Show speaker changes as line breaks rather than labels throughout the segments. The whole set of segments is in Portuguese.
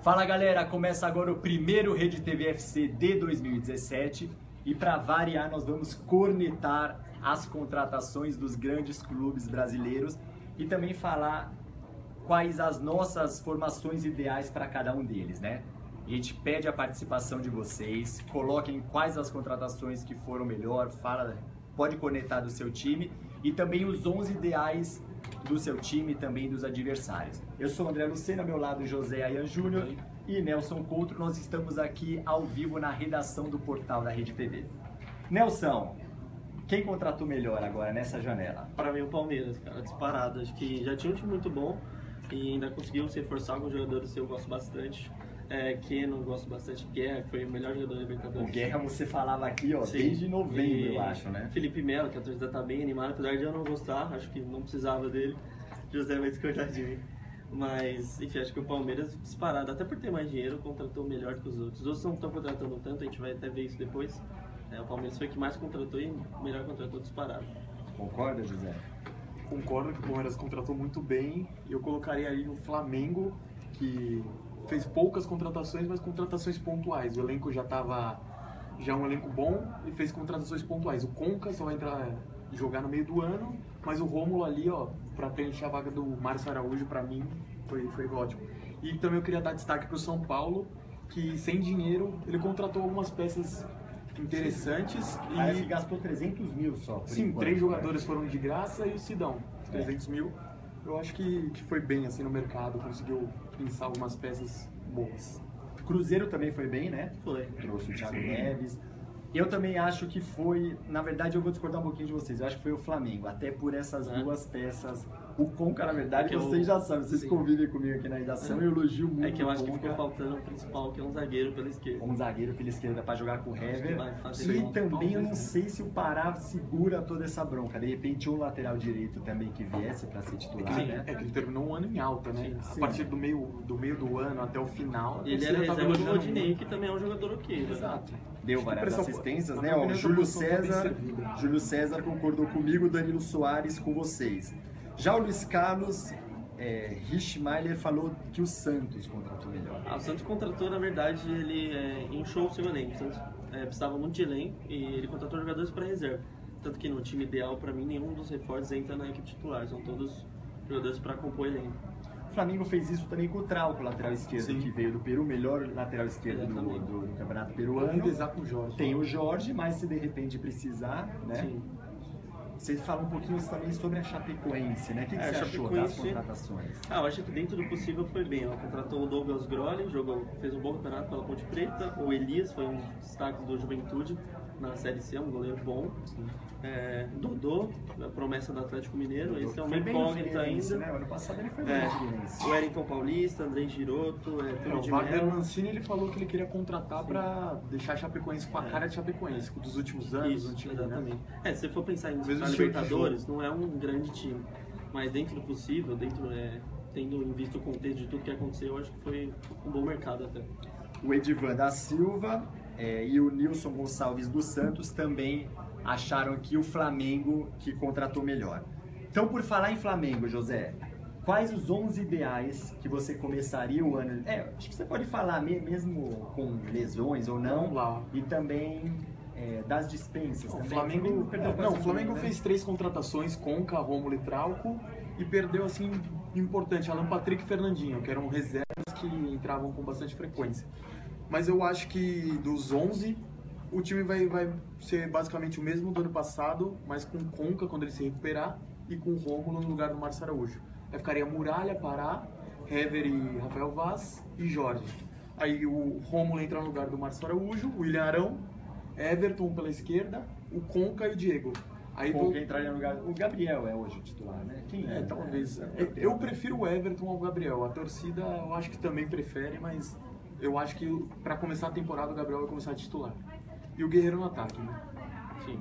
Fala galera, começa agora o primeiro Rede TV FC de 2017 e para variar nós vamos cornetar as contratações dos grandes clubes brasileiros e também falar quais as nossas formações ideais para cada um deles, né? A gente pede a participação de vocês, coloquem quais as contratações que foram melhor, pode cornetar do seu time e também os 11 ideais do seu time e também dos adversários. Eu sou o André Lucena, ao meu lado José Ayan Júnior e Nelson Couto. Nós estamos aqui ao vivo na redação do portal da Rede TV. Nelson, quem contratou melhor agora nessa janela?
Para mim o Palmeiras, cara, disparado. Acho que já tinha um time muito bom e ainda conseguiu se reforçar com jogadores que eu gosto bastante. Keno, eu gosto bastante. Guerra, que foi o melhor jogador da Libertadores.
O Guerra você falava aqui, ó, desde novembro, eu acho, né?
Felipe Melo, que a torcida tá bem animada, apesar de eu não gostar, acho que não precisava dele. José vai discordar de mim. Mas, enfim, acho que o Palmeiras disparado, até por ter mais dinheiro, contratou melhor que os outros. Os outros não estão contratando tanto, a gente vai até ver isso depois. O Palmeiras foi o que mais contratou e melhor contratou disparado.
Concorda, José?
Concordo que o Palmeiras contratou muito bem. Eu colocaria aí o Flamengo, que fez poucas contratações, mas contratações pontuais. O elenco já é um elenco bom e fez contratações pontuais. O Conca só vai jogar no meio do ano, mas o Rômulo ali, ó, para preencher a vaga do Márcio Araújo, para mim foi ótimo. E também eu queria dar destaque para o São Paulo, que sem dinheiro ele contratou algumas peças interessantes.
Parece que gastou 300 mil só.
Sim, enquanto, 3 jogadores foram de graça e o Sidão, 300 mil. Eu acho que foi bem assim no mercado, conseguiu pensar algumas peças boas.
Cruzeiro também foi bem, né?
Foi.
Trouxe o Thiago Neves. Eu também acho que foi, na verdade eu vou discordar um pouquinho de vocês, eu acho que foi o Flamengo, até por essas duas peças. O Conca, na verdade, vocês já sabem, vocês convivem comigo aqui na redação e eu elogio muito.
É que eu acho que ficou faltando o principal, que é um zagueiro pela esquerda.
Um zagueiro pela esquerda para jogar com o Hever.
E
também eu não sei se o Pará segura toda essa bronca. De repente um lateral direito também que viesse para ser titular, né?
É que ele terminou um ano em alta, né?
Sim.
A partir do meio do ano até o final.
Ele era reserva do Rodinei, que também é um jogador ok.
Exato. Deu várias assistências, né?
O
Júlio César concordou comigo, Danilo Soares com vocês. Já o Luiz Carlos Richmailer falou que o Santos contratou melhor.
O Santos contratou, na verdade, ele inchou o seu elenco. O Santos precisava muito de elenco e ele contratou jogadores para reserva. Tanto que no time ideal, para mim, nenhum dos reforços entra na equipe titular. São todos jogadores para compor elenco.
O Flamengo fez isso também com o Trauco, lateral esquerdo, que veio do Peru, melhor lateral esquerdo do campeonato peruano.
Com o Jorge.
Tem o Jorge, mas se de repente precisar, né?
Sim.
Você fala um pouquinho também sobre a Chapecoense, né? O que você achou das contratações?
Eu acho que dentro do possível foi bem. Ela contratou o Douglas Grolli, fez um bom campeonato pela Ponte Preta. O Elias foi um dos destaques do Juventude na Série C, um goleiro bom. Dodô, a promessa do Atlético Mineiro, esse é uma incógnita ainda.
Né? Ano passado ele foi bem no Fluminense.
O Wellington Paulista, André Giroto,
o Wagner Mancini, ele falou que ele queria contratar para deixar a Chapecoense com a cara de Chapecoense, dos últimos anos.
Isso, exatamente. Se você for pensar em
disputar
Libertadores, não é um grande time, mas dentro do possível, tendo em vista o contexto de tudo que aconteceu, eu acho que foi um bom mercado até.
O Edivan da Silva e o Nilson Gonçalves dos Santos também acharam que o Flamengo que contratou melhor. Então, por falar em Flamengo, José, quais os 11 ideais que você começaria o ano? Acho que você pode falar mesmo com lesões ou não, e também das dispensas.
O Flamengo fez 3 contratações, Conca, Rômulo e Trauco, e perdeu, assim, importante, Alan Patrick e Fernandinho, que eram reservas que entravam com bastante frequência. Mas eu acho que dos 11, o time vai ser basicamente o mesmo do ano passado, mas com Conca quando ele se recuperar e com Rômulo no lugar do Márcio Araújo. Aí ficaria Muralha, Pará, Hever e Rafael Vaz e Jorge. Aí o Rômulo entra no lugar do Márcio Araújo, o William Arão, Everton pela esquerda, o Conca e o Diego.
Aí o Conca entraria no lugar... O Gabriel é hoje o titular, né? Quem é?
Talvez. Eu prefiro o Everton ao Gabriel. A torcida eu acho que também prefere, mas eu acho que para começar a temporada o Gabriel vai começar a titular. E o Guerreiro no ataque, né?
Sim.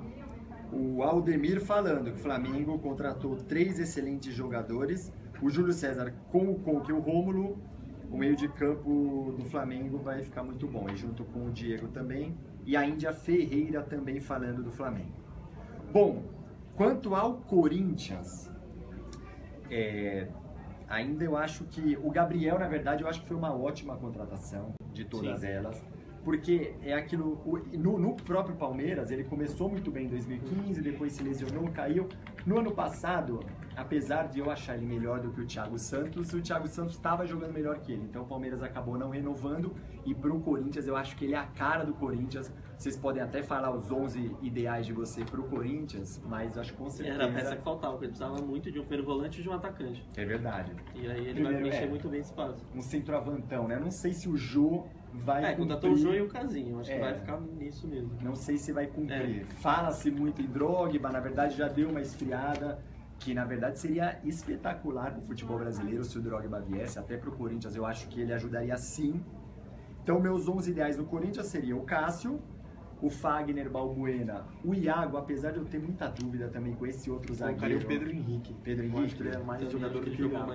O Aldemir falando que o Flamengo contratou 3 excelentes jogadores. O Júlio César com o Conca e o Rômulo. O meio de campo do Flamengo vai ficar muito bom. E junto com o Diego também. E a Índia Ferreira também falando do Flamengo. Bom, quanto ao Corinthians, ainda eu acho que o Gabriel, na verdade, eu acho que foi uma ótima contratação de todas elas. Porque é aquilo, no próprio Palmeiras, ele começou muito bem em 2015, depois se lesionou, caiu. No ano passado, apesar de eu achar ele melhor do que o Thiago Santos estava jogando melhor que ele. Então o Palmeiras acabou não renovando. E pro Corinthians, eu acho que ele é a cara do Corinthians. Vocês podem até falar os 11 ideais de você pro Corinthians, mas acho que com certeza...
Era a peça que faltava, porque ele precisava muito de um primeiro volante e de um atacante.
É verdade.
E aí ele vai preencher muito bem esse espaço.
Um centroavantão, né? Não sei se o Jô vai
contratou o Jô e o Casinho, acho que vai ficar nisso mesmo.
Não sei se vai cumprir. Fala-se muito em Drogba, na verdade já deu uma esfriada, que na verdade seria espetacular pro futebol brasileiro se o Drogba viesse, até pro Corinthians eu acho que ele ajudaria sim. Então meus 11 ideais do Corinthians seriam o Cássio, o Fagner, Balbuena, o Iago, apesar de eu ter muita dúvida também com esse outro zagueiro.
O Pedro Henrique.
Eu acho
que ele é mais jogador do que
o Iago.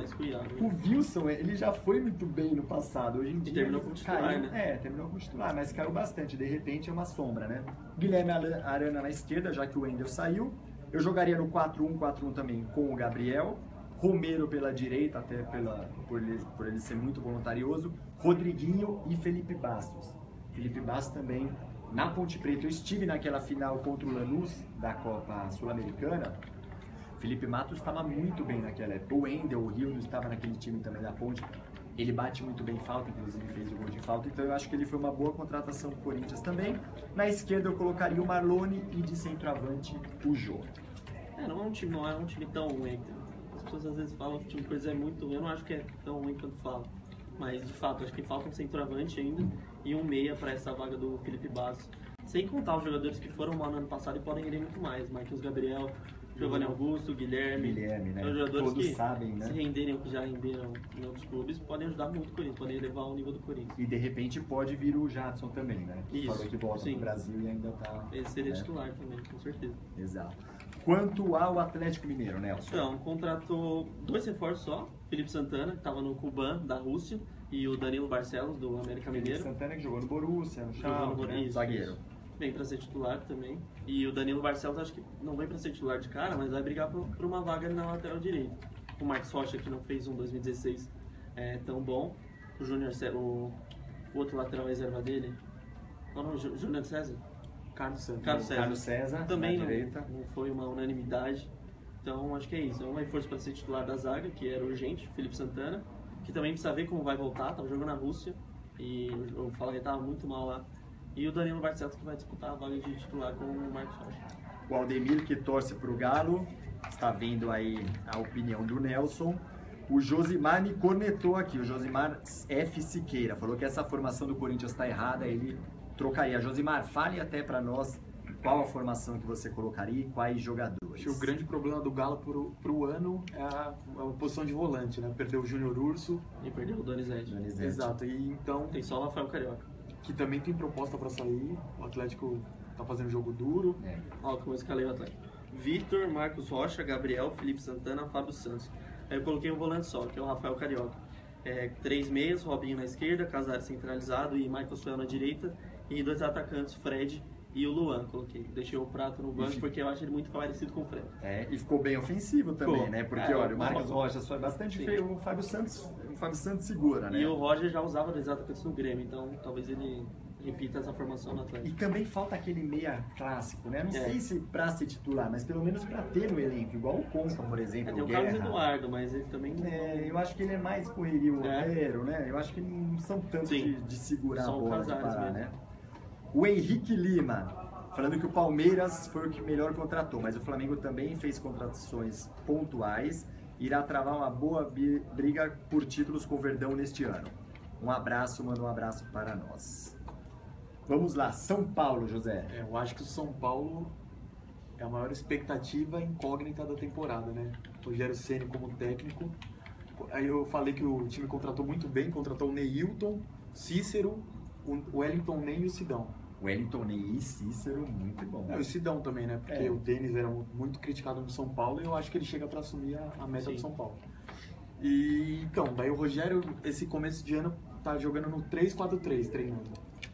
O Wilson, ele já foi muito bem no passado. Hoje em dia
terminou como titular,
caiu,
né?
Terminou como titular, mas caiu bastante. De repente é uma sombra, né? Guilherme Arana na esquerda, já que o Wendel saiu. Eu jogaria no 4-1-4-1 também com o Gabriel. Romero pela direita, até por ele ser muito voluntarioso. Rodriguinho e Felipe Bastos. Felipe Bastos também na Ponte Preta. Eu estive naquela final contra o Lanús da Copa Sul-Americana. Felipe Matos estava muito bem naquela época. O Wendel, o Rildo estava naquele time também da Ponte. Ele bate muito bem falta, inclusive fez o gol de falta. Então eu acho que ele foi uma boa contratação do Corinthians também. Na esquerda eu colocaria o Marlone e de centroavante o Jô.
Não é um time tão ruim. As pessoas às vezes falam que o time do Corinthians é muito ruim. Eu não acho que é tão ruim quanto falam. Mas de fato, acho que falta um centroavante ainda e um meia para essa vaga do Felipe Bastos. Sem contar os jogadores que foram mal no ano passado e podem render muito mais. Marquinhos Gabriel, Giovanni Augusto, Guilherme,
né?
São jogadores
todos
que
sabem, né?
Se renderem o que já renderam em outros clubes, podem ajudar muito o Corinthians, podem elevar o nível do Corinthians.
E de repente pode vir o Jadson também, né? Que
Isso,
falou que volta
sim.
pro Brasil e ainda tá...
Ele seria titular também, com certeza.
Exato. Quanto ao Atlético Mineiro, Nelson?
Então, contratou 2 reforços só. Felipe Santana, que estava no Kuban, da Rússia, e o Danilo Barcelos, do América Mineiro.
Felipe Santana que jogou no Borussia, no Schalke, né? Zagueiro.
Vem para ser titular também. E o Danilo Barcelos acho que não vem para ser titular de cara, mas vai brigar por uma vaga ali na lateral direita. O Marcos Rocha, que não fez um 2016 tão bom. O Júnior, o outro lateral reserva dele, qual é o nome? Júnior César?
Carlos César
também não foi uma unanimidade. Então acho que é isso. É um reforço para ser titular da zaga, que era urgente, Felipe Santana, que também precisa ver como vai voltar, estava jogando na Rússia e o Fala que estava muito mal lá. E o Danilo Barcelos, que vai disputar a vaga de titular com o Marcos Rocha.
O Aldemir, que torce para o Galo, está vendo aí a opinião do Nelson. O Josimar me cornetou aqui, o Josimar F. Siqueira, falou que essa formação do Corinthians está errada, ele trocaria. Josimar, fale até para nós qual a formação que você colocaria e quais jogadores.
Acho que o grande problema do Galo pro ano é a posição de volante, né? Perdeu o Júnior Urso.
E perdeu o Donizete.
Exato, e então...
Tem só o Rafael Carioca.
Que também tem proposta para sair, o Atlético tá fazendo jogo duro.
Ó, como eu escalei o Atlético. Vitor, Marcos Rocha, Gabriel, Felipe Santana, Fábio Santos. Aí eu coloquei um volante só, que é o Rafael Carioca. 3 meias, Robinho na esquerda, Casares centralizado e Michael Suel na direita. E 2 atacantes, Fred e o Luan, coloquei. Deixei o Prato no banco porque eu acho ele muito parecido com o Fred.
E ficou bem ofensivo também, né? Porque, olha, o Marcos Rocha foi bastante feio, o Fábio Santos segura, né?
E o Roger já usava 2 atacantes no Grêmio, então talvez ele repita essa formação no Atlético.
E também falta aquele meia clássico, né? Não sei se pra ser titular, mas pelo menos pra ter no elenco, igual o Conca, por exemplo.
Tem o Carlos Eduardo, mas ele também...
eu acho que ele é mais correria o Romero, né? Eu acho que não são tanto de segurar a bola, de parar, né? O Henrique Lima, falando que o Palmeiras foi o que melhor contratou, mas o Flamengo também fez contratações pontuais, irá travar uma boa briga por títulos com o Verdão neste ano. Um abraço, manda um abraço para nós. Vamos lá, São Paulo, José.
Eu acho que o São Paulo é a maior expectativa incógnita da temporada, né? Rogério Ceni como técnico. Aí eu falei que o time contratou muito bem, contratou o Neilton, Cícero, o Wellington Ney e o Sidão.
Wellington Ney e Cícero, muito bom.
O Sidão também, né? Porque o Denis era muito criticado no São Paulo e eu acho que ele chega para assumir a meta do São Paulo. E então, daí o Rogério, esse começo de ano, tá jogando no 3-4-3, treinando.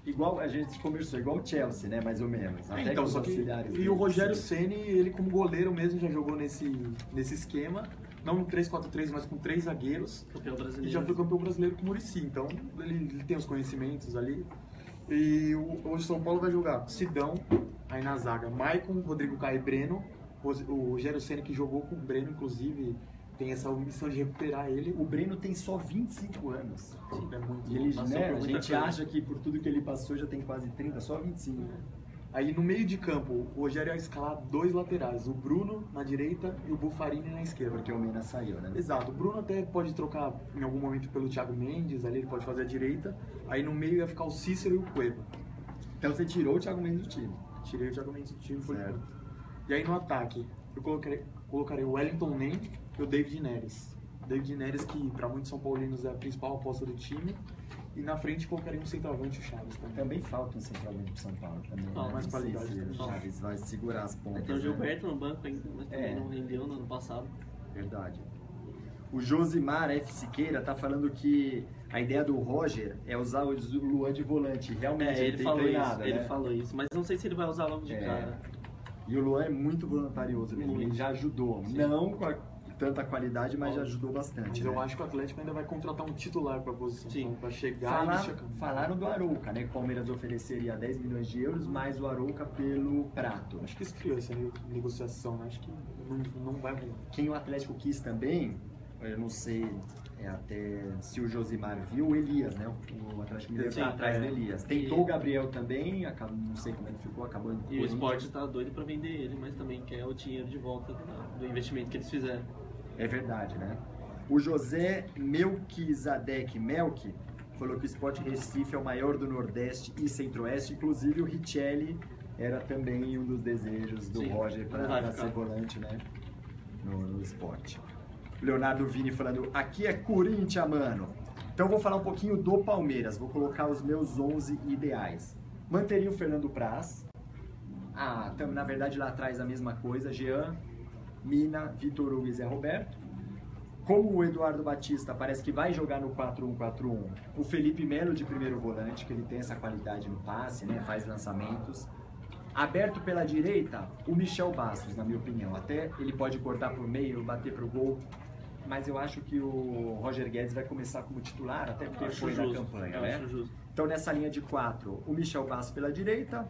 igual a gente conversou, igual o Chelsea, né, mais ou menos. Até
Então,
com os
só que,
auxiliares
e
dele,
o Rogério
sim.
Ceni, ele como goleiro mesmo já jogou nesse esquema, não no 3-4-3, mas com 3 zagueiros,
Campeão
e
brasileiro.
já foi campeão brasileiro com o Muricy, então ele tem os conhecimentos ali. E hoje o São Paulo vai jogar Sidão, aí na zaga, Maicon, Rodrigo Caio e Breno, o Rogério Ceni que jogou com o Breno, inclusive, tem essa missão de recuperar ele.
O Breno tem só 25 anos.
É muito
E ele,
Passou
né,
por
a
muita
gente
coisa.
acha que por tudo que ele passou já tem quase 30, só 25.
Aí no meio de campo, o Rogério vai escalar 2 laterais, o Bruno na direita e o Buffarini na esquerda.
Porque o Mena saiu, né?
Exato, o Bruno até pode trocar em algum momento pelo Thiago Mendes, ali ele pode fazer a direita. Aí no meio ia ficar o Cícero e o Cueva.
Então você tirou o Thiago Mendes do time.
Tirei o Thiago Mendes do time por
Certo.
enquanto. E aí no ataque, eu colocarei o Wellington Nem e o David Neres. O David Neres, que para muitos São Paulinos é a principal aposta do time. E na frente colocarei um centroavante, o Chaves também.
Também falta um centralmente pro São Paulo também.
Falta
né?
mais
Não sei
qualidade
se o
também.
Chaves vai segurar as pontas.
Tem o
né?
Gilberto no banco ainda, mas também
É.
não rendeu no ano passado.
Verdade. O Josimar F. Siqueira tá falando que a ideia do Roger é usar o Luan de volante. Realmente,
Ele
tem
falou
treinado,
isso,
né?
ele falou isso, mas não sei se ele vai usar logo de
É.
cara.
E o Luan é muito voluntarioso mesmo.
Muito.
Ele já ajudou.
Sim.
Não com tanta qualidade, mas já ajudou
Mas
bastante.
eu
né?
acho que o Atlético ainda vai contratar um titular para a posição.
Sim.
Para chegar e vestir a camisa.
Falaram do Arouca, né? Que o Palmeiras ofereceria 10 milhões de euros, mais o Arouca pelo Prato.
Acho que esfriou essa negociação, né? Acho que não vai rolar.
Quem o Atlético quis também, eu não sei até se o Josimar viu, o Elias, né? O Atlético Mineiro
Sim,
tá atrás
é.
do Elias. Tentou
E-
o Gabriel também, não sei como ele ficou, acabou indo pro
E o
Corinthians.
Sport tá doido pra vender ele, mas também quer o dinheiro de volta do investimento que eles fizeram.
É verdade, né? O José Melquisadec Melk falou que o Sport Recife é o maior do Nordeste e Centro-Oeste. Inclusive o Richelli era também um dos desejos do
Sim,
Roger
não vai
para
ficar.
ser volante, né? No Sport. Leonardo Vini falando, aqui é Corinthians, mano. Então eu vou falar um pouquinho do Palmeiras. Vou colocar os meus 11 ideais. Manteria o Fernando Praz. Na verdade lá atrás a mesma coisa. Jean, Mina, Vitor Hugo e Zé Roberto. Como o Eduardo Batista parece que vai jogar no 4-1-4-1, o Felipe Melo de primeiro volante, que ele tem essa qualidade no passe, né? Faz lançamentos. Aberto pela direita, o Michel Bastos, na minha opinião. Até ele pode cortar por meio, bater pro gol. Mas eu acho que o Roger Guedes vai começar como titular, até porque
Acho
foi na
justo,
campanha,
eu
né?
acho justo.
Então nessa linha de 4, o Michel Bastos pela direita,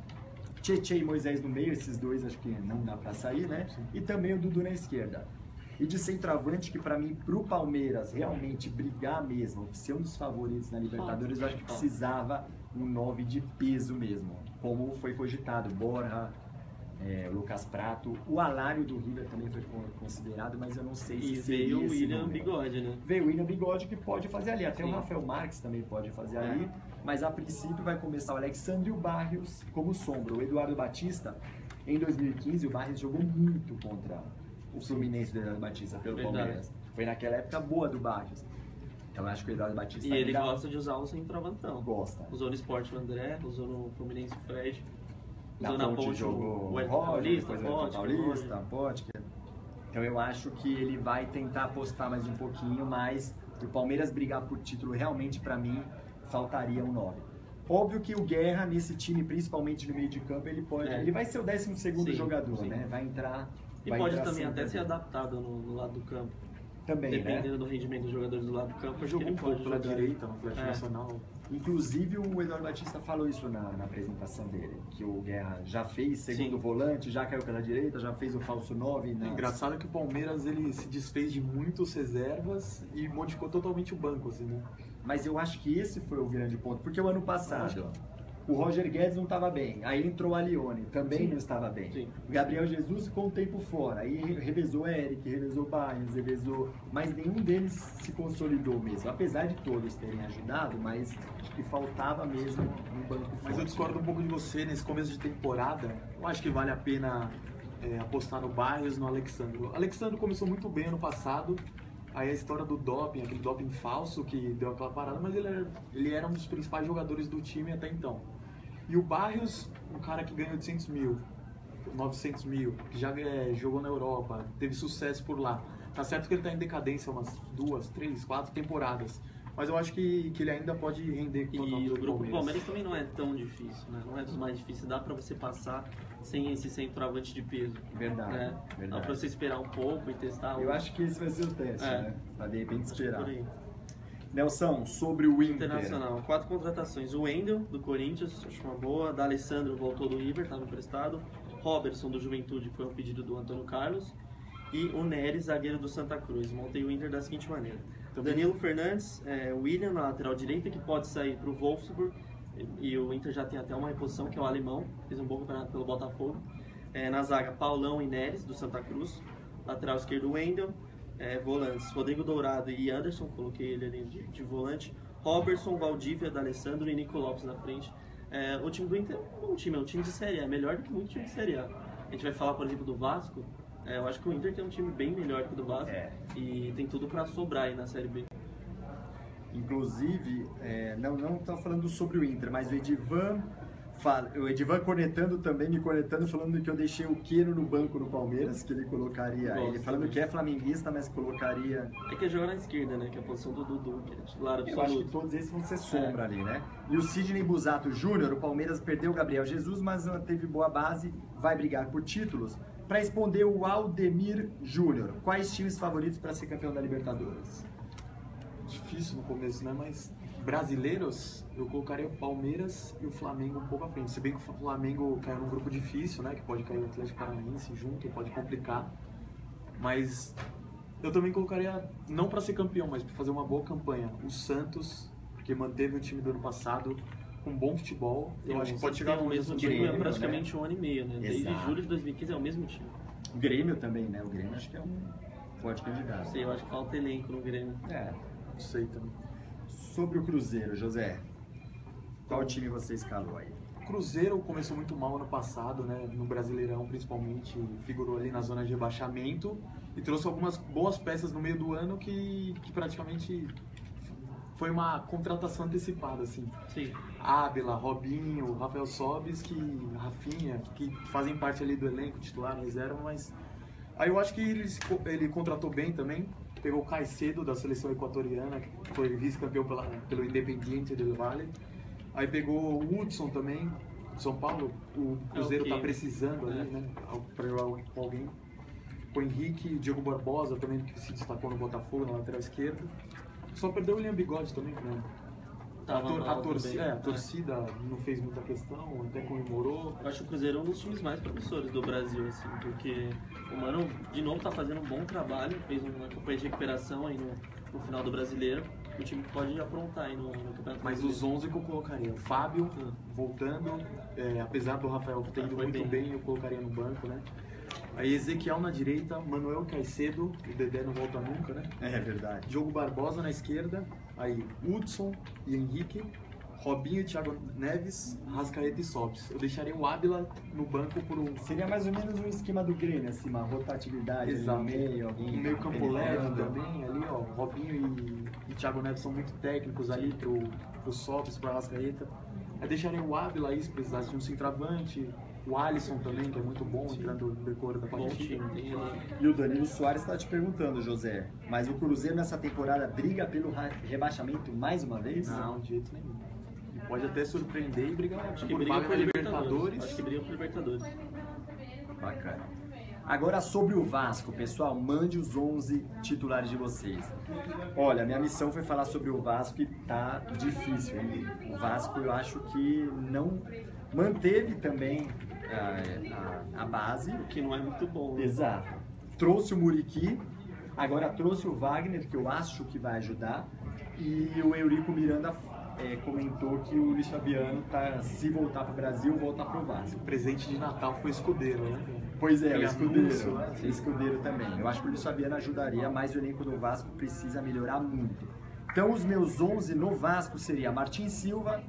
Tietê e Moisés no meio, esses dois acho que não dá pra sair, né? E também o Dudu na esquerda. E de centroavante, que pra mim, pro Palmeiras realmente brigar mesmo, ser um dos favoritos na Libertadores, eu acho que precisava um 9 de peso mesmo, como foi cogitado, Borja, Lucas Prato, o Alário do River também foi considerado, mas eu não sei se
E
seria
veio o
esse
William
número.
Bigode, né?
Veio o William Bigode que pode fazer ali, até
Sim.
o Rafael Marques também pode fazer ali, mas a princípio vai começar o Alexandre Barrios como sombra. O Eduardo Batista, em 2015, o Barrios jogou muito contra o Fluminense do Eduardo Batista pelo
Verdade.
Palmeiras. Foi naquela época boa do Barrios. Então eu acho que o Eduardo Batista
E ele
ainda
gosta de usar o centroavantão.
gosta.
Usou no Sport o André, usou no Fluminense o Fred.
Na
Usou na
ponte
ponte
jogou
o Elton
Roger,
Paulista,
depois o Elton
Pote,
Paulista, Pote. Então eu acho que ele vai tentar apostar mais um pouquinho, mas pro Palmeiras brigar por título realmente pra mim faltaria um 9. Óbvio que o Guerra nesse time, principalmente no meio de campo, ele pode, ele vai ser o 12º
Sim,
jogador,
sim.
né? Vai entrar,
E
vai
pode
entrar
também
sempre
até ser
ali.
adaptado no lado do campo.
Também,
Dependendo
né?
do rendimento dos jogadores do lado do campo, acho que
Jogou
ele
um pouco
pode
pela
jogar.
direita no Atlético
É.
Nacional.
Inclusive o Eduardo Batista falou isso na apresentação dele, que o Guerra já fez segundo
Sim.
volante, já caiu pela direita, já fez o falso 9.
É
Nas...
engraçado que o Palmeiras ele se desfez de muitos reservas e modificou totalmente o banco, assim, né?
Mas eu acho que esse foi o grande ponto, porque o ano passado o Roger Guedes não estava bem, aí entrou a Lione, também não estava bem.
Sim.
O Gabriel Jesus ficou um tempo fora, aí revezou Eric, revezou Barnes, revezou, mas nenhum deles se consolidou mesmo, apesar de todos terem ajudado, mas acho que faltava mesmo um banco forte.
Mas eu discordo um pouco de você nesse começo de temporada. Eu acho que vale a pena apostar no Barrios, no Alexandre. O Alexandre começou muito bem ano passado. Aí a história do doping, aquele doping falso que deu aquela parada, mas ele era um dos principais jogadores do time até então. E o Barrios, um cara que ganhou 800 mil, 900 mil, que já jogou na Europa, teve sucesso por lá. Tá certo que ele tá em decadência umas 2, 3, 4 temporadas. Mas eu acho que ele ainda pode render com
E o grupo do Palmeiras também não é tão difícil, né? Não é dos mais difíceis. Dá pra você passar sem esse centroavante de peso.
Verdade,
Né? Dá
verdade.
pra você esperar um pouco e testar.
Eu acho que esse vai ser o teste, né? Pra de repente esperar.
Por aí.
Nelson, sobre o Inter.
Internacional, 4 contratações. O Wendel, do Corinthians, acho uma boa. D'Alessandro voltou do River, estava emprestado. Robertson, do Juventude, foi um pedido do Antônio Carlos. E o Neres, zagueiro do Santa Cruz. Montei o Inter da seguinte maneira. Danilo Fernandes, William na lateral direita, que pode sair para o Wolfsburg. E o Inter já tem até uma reposição, que é o alemão. Fez um bom campeonato pelo Botafogo. Na zaga, Paulão e Neres, do Santa Cruz. Lateral esquerdo, Wendel. Volantes, Rodrigo Dourado e Anderson, coloquei ele ali de volante. Robertson, Valdívia, D'Alessandro e Nico Lopes na frente. O time do Inter é um time de Série A, é melhor do que muito time de Série A. A gente vai falar, por exemplo, do Vasco. Eu acho que o Inter tem um time bem melhor que o do Vasco e tem tudo para sobrar aí na Série B.
Inclusive, não estava falando sobre o Inter, mas o Edivan cornetando também, me cornetando, falando que eu deixei o Queno no banco no Palmeiras, que ele colocaria, ele falando que é flamenguista, mas colocaria...
É que é jogar na esquerda, né, que é a posição do Dudu, que é titular absoluto.
Eu acho que todos esses vão ser sombra ali, né? E o Sidney Busato Júnior, o Palmeiras perdeu o Gabriel Jesus, mas não teve boa base, vai brigar por títulos. Para responder o Aldemir Júnior, quais times favoritos para ser campeão da Libertadores?
Difícil no começo, né? Mas brasileiros, eu colocaria o Palmeiras e o Flamengo um pouco à frente. Se bem que o Flamengo caiu num grupo difícil, né? Que pode cair o Atlético Paranaense junto, pode complicar. Mas eu também colocaria, não para ser campeão, mas para fazer uma boa campanha, o Santos, porque manteve o time do ano passado com bom futebol. Eu acho que pode chegar
no mesmo time
Grêmio,
há praticamente um ano e meio, né? Desde
Exato.
julho de 2015 é o mesmo time.
O Grêmio também, né? O Grêmio acho que é um forte candidato.
Não sei, eu acho que falta elenco no Grêmio.
Não sei também.
Sobre o Cruzeiro, José, qual time você escalou aí?
O Cruzeiro começou muito mal ano passado, né? No Brasileirão principalmente, figurou ali na zona de rebaixamento e trouxe algumas boas peças no meio do ano que praticamente foi uma contratação antecipada, assim.
Sim.
Ábila, Robinho, Rafael Sobis, Rafinha, que fazem parte ali do elenco titular, reserva, mas aí eu acho que ele contratou bem também. Pegou o Caicedo da seleção equatoriana, que foi vice-campeão pelo Independiente del Valle. Aí pegou o Hudson também, de São Paulo. O Cruzeiro tá precisando ali, né? Pra jogar com alguém. O Henrique, Diego Barbosa também, que se destacou no Botafogo, na lateral esquerda. Só perdeu o William Bigode também, né? A torcida não fez muita questão, até comemorou.
Eu acho o Cruzeiro um dos times mais promissores do Brasil, assim, porque o Mano, de novo, tá fazendo um bom trabalho, fez uma campanha de recuperação aí no final do Brasileiro. O time pode aprontar aí no Campeonato
Mas
Brasileiro.
os 11 que eu colocaria, o Fábio voltando, apesar do Rafael ter ido muito bem, eu colocaria no banco, né? Aí Ezequiel na direita, Manuel Caicedo, o Dedé não volta nunca, né?
É verdade.
Diogo Barbosa na esquerda, aí Hudson e Henrique, Robinho e Thiago Neves, Rascaeta e Sobis. Eu deixaria o Ábila no banco por um...
Seria mais ou menos um esquema do Grêmio, assim, uma rotatividade ali no meio, alguém...
Um meio campo leve também, ali ó, Robinho e Thiago Neves são muito técnicos ali pro Sobis, pro Rascaeta. Eu deixaria o Ábila aí, se precisasse de um centroavante, o Alisson também, que é muito bom, entrando no decor da partida.
E o Danilo Soares está te perguntando, José, mas o Cruzeiro nessa temporada briga pelo rebaixamento mais uma vez?
Não, de jeito nenhum. Pode até surpreender e brigar
Acho que
por
briga
vaga
por
na
Libertadores. Acho que briga por Libertadores.
Bacana. Agora sobre o Vasco, pessoal, mande os 11 titulares de vocês. Olha, minha missão foi falar sobre o Vasco e tá difícil, hein? O Vasco eu acho que não manteve também a base.
O que não é muito bom, né?
Exato. Trouxe o Muriqui, agora trouxe o Wagner, que eu acho que vai ajudar, e o Eurico Miranda comentou que o Luiz Fabiano se voltar para o Brasil, voltar para o Vasco.
O presente de Natal foi Escudeiro, né?
Pois é, o
Escudeiro.
Escudeiro também. Eu acho que o Luiz Fabiano ajudaria, mas o elenco do Vasco precisa melhorar muito. Então os meus 11 no Vasco seria Martin Silva,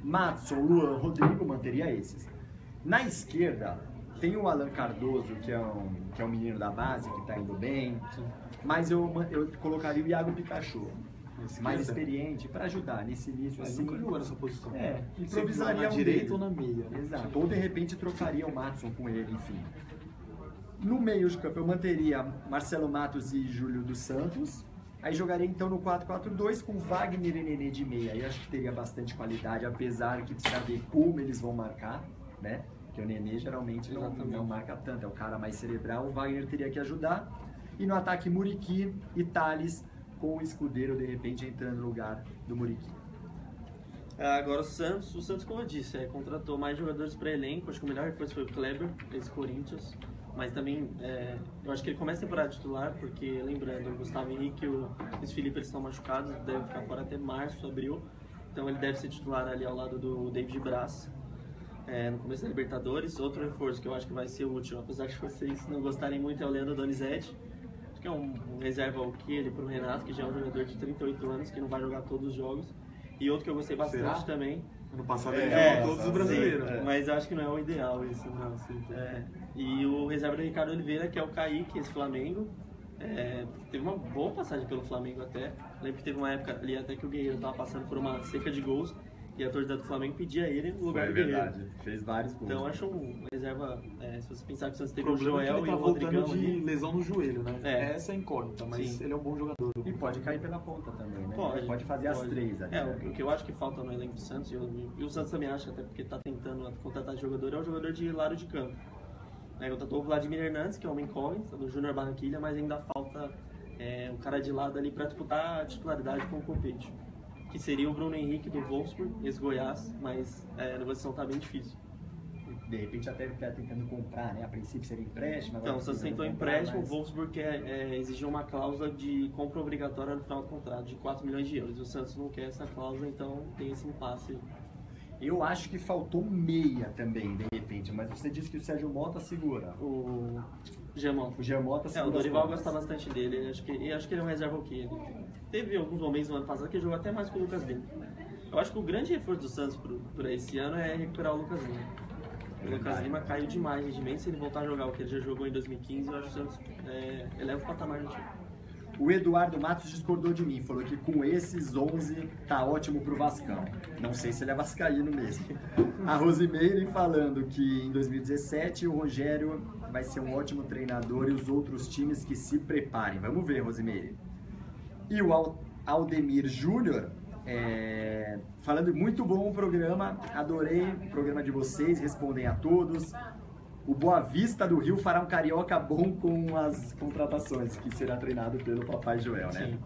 Madson, Luan, Rodrigo, manteria esses. Na esquerda, tem o Alan Cardoso, que é um menino da base, que está indo bem, mas eu colocaria o Iago Pikachu, mais experiente, para ajudar nesse início.
Mas
assim,
nunca jogou nessa posição.
Improvisaria
na
um
direita
dele.
ou na meia.
Exato. Ou de repente trocaria o Madson com ele, enfim. No meio de campo eu manteria Marcelo Matos e Júlio dos Santos. Aí jogaria então no 4-4-2 com Wagner e Nenê de meia. Aí acho que teria bastante qualidade, apesar que precisa ver como eles vão marcar, né? Porque o Nenê geralmente não marca tanto, é o cara mais cerebral. O Wagner teria que ajudar. E no ataque, Muriqui e Thales, com o Escudeiro de repente entrando no lugar do Muriqui.
Agora o Santos, como eu disse, contratou mais jogadores para elenco. Acho que o melhor reforço foi o Kleber, ex-Corinthians. Mas também, eu acho que ele começa a temporada titular, porque, lembrando, o Gustavo Henrique e o Luiz Felipe eles estão machucados, devem ficar fora até março, abril. Então ele deve ser titular ali ao lado do David Braz, no começo da Libertadores. Outro reforço que eu acho que vai ser útil, apesar de vocês não gostarem muito, é o Leandro Donizete. Acho que é um reserva o que ele para o Renato, que já é um jogador de 38 anos, que não vai jogar todos os jogos. E outro que eu gostei bastante também.
Ano passado ele jogou todos os brasileiros.
Mas eu acho que não é o ideal isso. Não, e o reserva do Ricardo Oliveira, que é o Kaique, esse Flamengo. Teve uma boa passagem pelo Flamengo até. Lembro que teve uma época ali até que o Guerreiro estava passando por uma seca de gols. E a torcida do Flamengo pedia ele no lugar do Guerreiro.
Verdade, fez vários gols.
Então acho uma reserva, se você pensar que o Santos teve
o
Joel
e o
Rodrigão
voltando de lesão no joelho, né? Essa é a incógnita, mas
Sim.
ele é um bom jogador.
E pode cair pela ponta também, né?
Pode
fazer as três ali.
O que eu acho que falta no elenco do Santos, e o Santos também acha, até porque está tentando contratar jogador, é o jogador de lado de campo. Contratou o Vladimir Hernandes, que é uma incógnita do Júnior Barranquilla, mas ainda falta um cara de lado ali para disputar a titularidade com o Copete, que seria o Bruno Henrique do Wolfsburg, ex-Goiás, mas a negociação está bem difícil.
De repente até está tentando comprar, né? A princípio seria empréstimo.
Então, se você tentou empréstimo, o Wolfsburg exigiu uma cláusula de compra obrigatória no final do contrato de 4 milhões de euros. O Santos não quer essa cláusula, então tem esse impasse.
Eu acho que faltou meia também, de repente, mas você disse que o Sérgio Mota segura.
O Giamota.
O Giamota segura.
O Dorival gosta bastante dele, acho que ele é um reserva o quê? Teve alguns momentos no ano passado que ele jogou até mais com o Lucas Lima. Eu acho que o grande reforço do Santos por esse ano é recuperar o Lucas Lima. O Lucas Lima caiu demais de rendimento. Se ele voltar a jogar o que ele já jogou em 2015, eu acho que o Santos eleva o patamar do time.
O Eduardo Matos discordou de mim, falou que com esses 11 tá ótimo pro Vascão. Não sei se ele é vascaíno mesmo. A Rosimeire falando que em 2017 o Rogério vai ser um ótimo treinador e os outros times que se preparem. Vamos ver, Rosimeire. E o Aldemir Júnior, falando muito bom o programa, adorei o programa de vocês, respondem a todos. O Boa Vista do Rio fará um carioca bom com as contratações, que será treinado pelo Papai Joel, né?
Sim.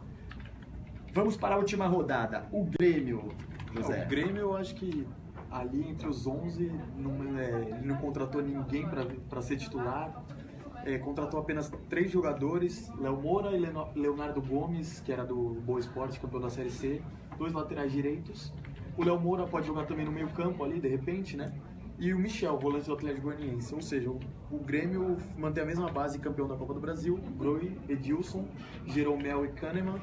Vamos para a última rodada. O Grêmio, José.
O Grêmio, eu acho que ali entre os 11, ele não contratou ninguém para ser titular. Contratou apenas 3 jogadores, Léo Moura e Leonardo Gomes, que era do Boa Esporte, campeão da Série C, 2 laterais direitos. O Léo Moura pode jogar também no meio campo ali, de repente, né? E o Michel, volante do Atlético Goianiense. Ou seja, o Grêmio mantém a mesma base, campeão da Copa do Brasil, Broi, Edilson, Jeromel e Kahneman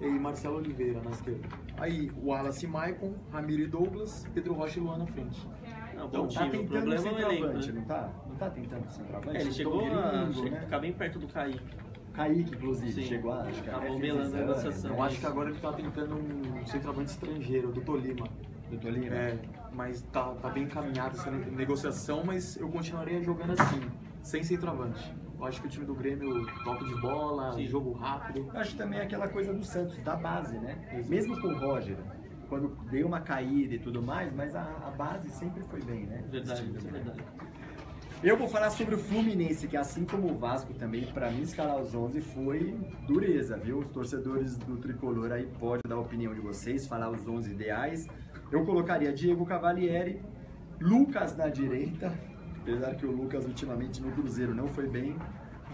e Marcelo Oliveira na esquerda. Aí o Wallace Maicon, Ramiro e Douglas, Pedro Rocha e Luan na frente.
Então,
tá tentando
o problema é o elenco,
centroavante,
né?
Não tá tentando centroavante?
Ele chegou a
né?
ficar bem perto do Kaique.
Kaique, inclusive,
Sim.
chegou a... Acho que
Acabou melando a negociação.
Eu acho que agora ele está tentando um centroavante estrangeiro, do Tolima.
Do Tolima?
Mas tá bem encaminhado essa negociação, mas eu continuaria jogando assim, sem centroavante. Eu acho que o time do Grêmio toque de bola,
Sim.
jogo rápido.
Eu acho que também é aquela coisa do Santos, da base, né? Mesmo com o Roger, quando deu uma caída e tudo mais, mas a base sempre foi bem, né?
Verdade, isso é verdade.
Eu vou falar sobre o Fluminense, que assim como o Vasco também, para mim escalar os 11 foi dureza, viu? Os torcedores do Tricolor aí podem dar a opinião de vocês, falar os 11 ideais. Eu colocaria Diego Cavalieri, Lucas na direita, apesar que o Lucas ultimamente no Cruzeiro não foi bem,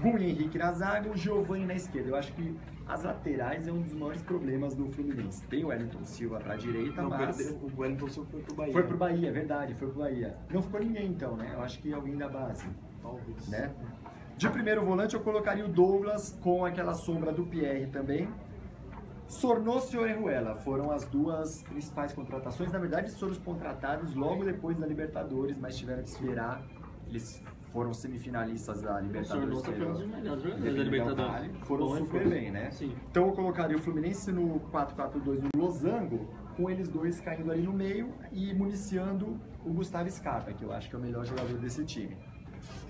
Rui Henrique na zaga, o Giovani na esquerda. Eu acho que as laterais é um dos maiores problemas do Fluminense. Tem o Wellington Silva para a direita, mas...
O Wellington Silva foi pro Bahia.
Foi pro Bahia, é verdade, foi pro Bahia. Não ficou ninguém então, né? Eu acho que alguém da base.
Talvez.
Né? De primeiro volante eu colocaria o Douglas com aquela sombra do Pierre também. Sornoso e Orejuela foram as duas principais contratações. Na verdade, foram contratados logo depois da Libertadores, mas tiveram que esperar. Eles foram semifinalistas da Libertadores.
O Sornoso foi um dos melhores jogadores da Libertadores.
Foram super bem, né?
Sim.
Então eu colocaria o Fluminense no 4-4-2 no losango, com eles dois caindo ali no meio e municiando o Gustavo Scarpa, que eu acho que é o melhor jogador desse time.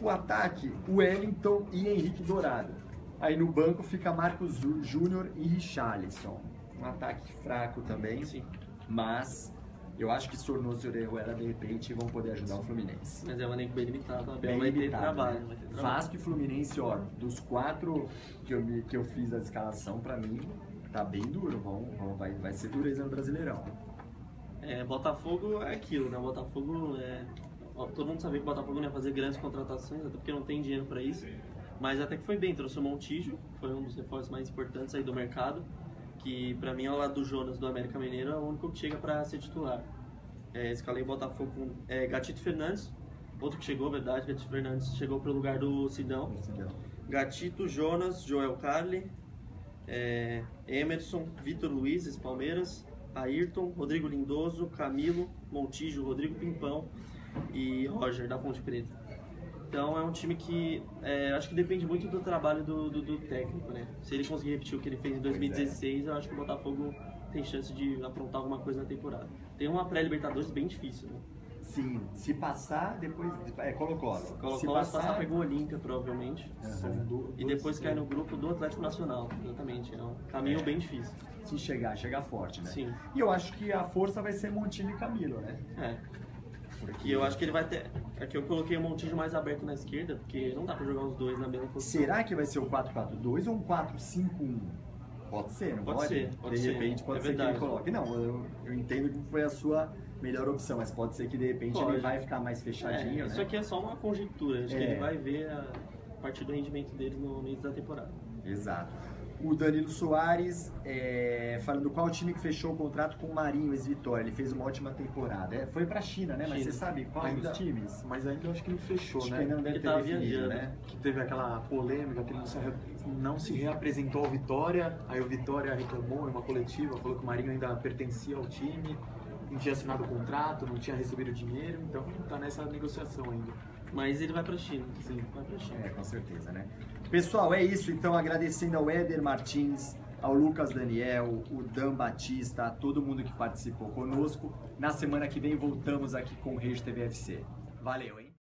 O ataque, o Wellington e Henrique Dourado. Aí no banco fica Marcos Júnior e Richarlison. Um ataque fraco também,
Sim.
mas eu acho que Sornoso e Orejuela de repente vão poder ajudar o Fluminense.
Mas é um elenco bem limitado, a Abel
Bem
vai ter
limitado,
trabalho.
né?
Vai ter trabalho.
Vasco e Fluminense, ó, dos 4 que eu fiz a escalação, pra mim, tá bem duro. Vai ser dureza no Brasileirão.
Botafogo é aquilo, né? Botafogo todo mundo sabia que o Botafogo não ia fazer grandes contratações, até porque não tem dinheiro para isso. Mas até que foi bem, trouxe o Montijo, foi um dos reforços mais importantes aí do mercado, que para mim, ao lado do Jonas do América Mineiro, é o único que chega para ser titular. Escalei o Botafogo com Gatito Fernandes, outro que chegou, verdade, Gatito Fernandes chegou para o lugar do Sidão. Gatito, Jonas, Joel Carli, Emerson, Vitor Luiz, Palmeiras, Ayrton, Rodrigo Lindoso, Camilo, Montijo, Rodrigo Pimpão e Roger, da Ponte Preta. Então é um time que acho que depende muito do trabalho do técnico, né? Se ele conseguir repetir o que ele fez em 2016, eu acho que o Botafogo tem chance de aprontar alguma coisa na temporada. Tem uma pré-Libertadores bem difícil, né?
Sim, se passar, depois Colo-Colo.
Se passar, pega o Olímpia, provavelmente. E depois cai no grupo do Atlético Nacional, exatamente. É um caminho bem difícil.
Se chegar forte, né?
Sim.
E eu acho que a força vai ser Montijo e Camilo, né?
E eu acho que ele vai ter... Aqui eu coloquei o Montijo mais aberto na esquerda, porque não dá pra jogar os dois na mesma posição.
Será que vai ser o 4-4-2 ou um 4-5-1? Pode ser, não pode?
Pode
de
ser.
repente pode ser
verdade.
que ele coloque. Não, eu entendo que foi a sua melhor opção, mas pode ser que de repente ele vai ficar mais fechadinho, né?
Isso aqui é só uma conjectura, acho que ele vai ver a partir do rendimento dele no momento da temporada.
Exato. O Danilo Soares, falando qual time que fechou o contrato com o Marinho, ex-Vitória, ele fez uma ótima temporada. Foi pra China, né? Mas
China.
você sabe qual dos times?
Mas ainda eu acho que não fechou,
Acho
né?
que ainda não deve
Ele
ter
tava
definido,
viajando,
né?
Que teve aquela polêmica que ele não se reapresentou ao Vitória, aí o Vitória reclamou em uma coletiva, falou que o Marinho ainda pertencia ao time, não tinha assinado o contrato, não tinha recebido dinheiro, então tá nessa negociação ainda.
Mas ele vai pra China, sim, vai pra China.
Com certeza, né? Pessoal, é isso. Então, agradecendo ao Éder Martins, ao Lucas Daniel, o Dan Batista, a todo mundo que participou conosco. Na semana que vem voltamos aqui com o Rede TV FC. Valeu, hein?